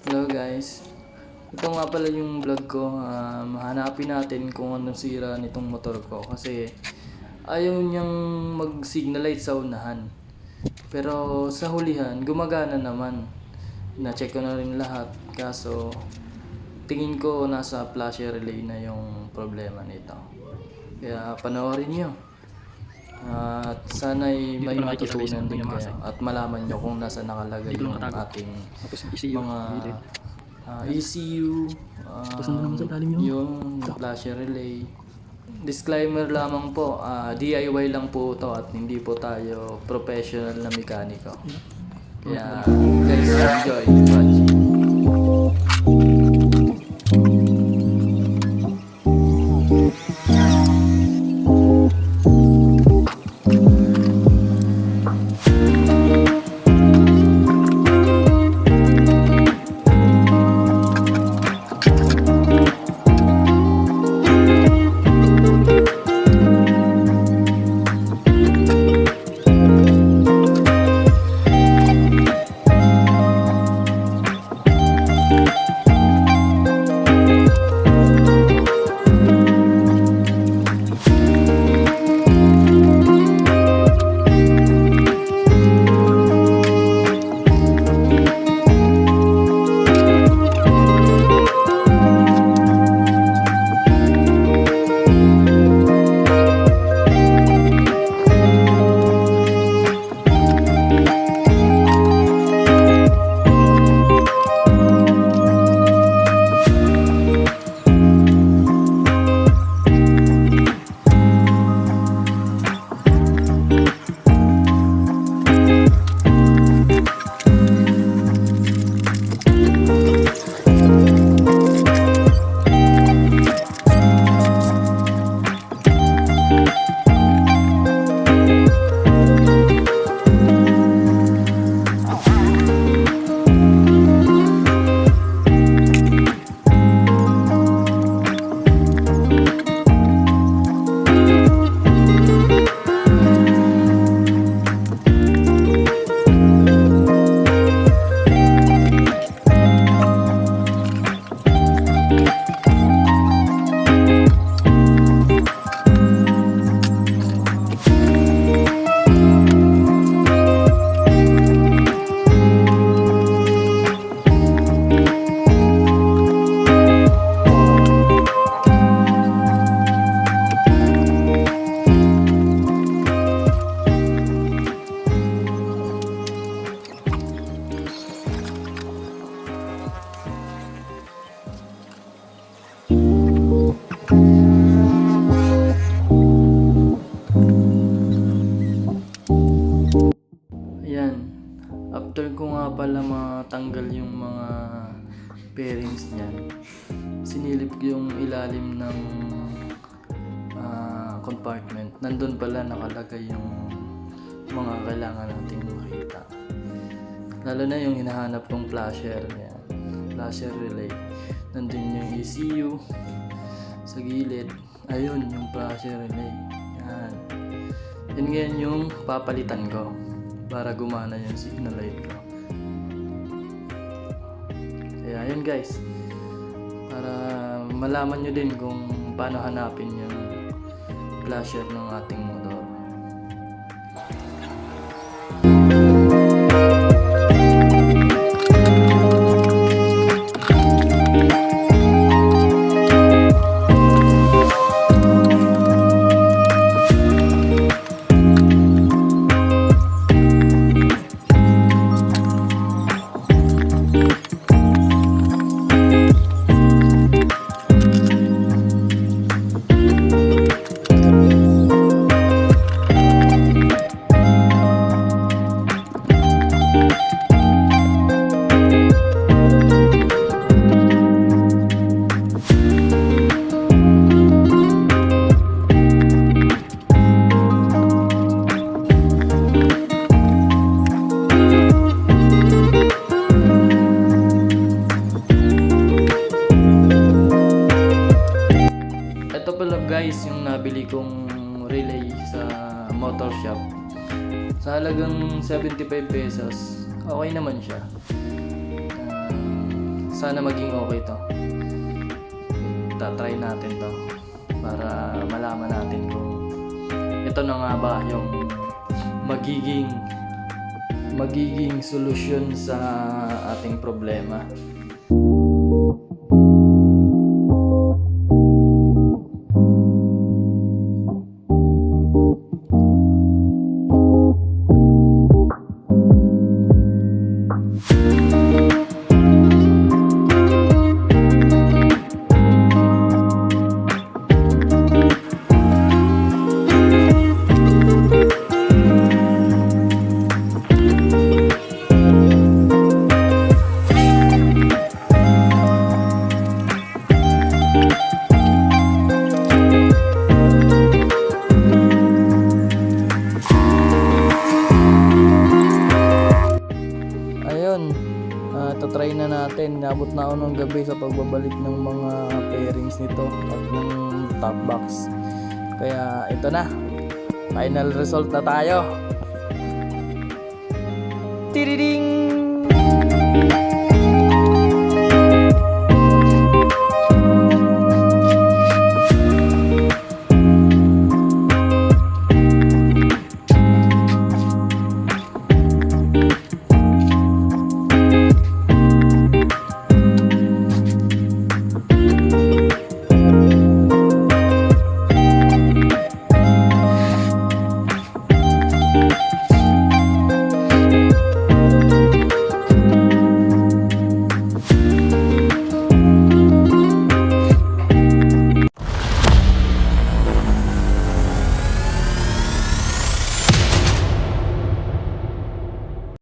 Hello guys, ito nga pala yung vlog ko. Hanapin natin kung anong sira nitong motor ko kasi ayaw niyang mag signal light sa unahan. Pero sa hulihan, gumagana naman. Na-check ko na rin lahat, kaso tingin ko nasa flasher relay na yung problema nito. Kaya panoorin nyo. At sana'y may matutunan din kayo at malaman nyo kung nasa nakalagay yung ating mga ECU, yung flasher relay. Disclaimer lamang po, DIY lang po ito at hindi po tayo professional na mekaniko. Kaya guys, enjoy watching. Ayan, after ko nga pala matanggal yung mga bearings niyan, sinilip ko yung ilalim ng compartment. Nandun pala nakalagay yung mga kailangan nating makita, lalo na yung hinahanap kong flasher. Yan, flasher relay. Nandun yung ECU sa gilid. Ayun yung flasher relay. Yan, yun ngayon yung papalitan ko para gumana yung signal light ko. Kaya yun guys, para malaman nyo din kung paano hanapin yung flasher ng ating motor. Guys, yung nabili kong relay sa motor shop sa halagang 75 pesos, okay naman siya. sana maging okay to. Tatry natin to para malaman natin kung ito na nga ba yung magiging solusyon sa ating problema. Ayun, tatry na natin. Nabot na ako ng gabi sa pagbabalik ng mga pairings nito at ng top box. Kaya ito na, final result na tayo. Tiriring!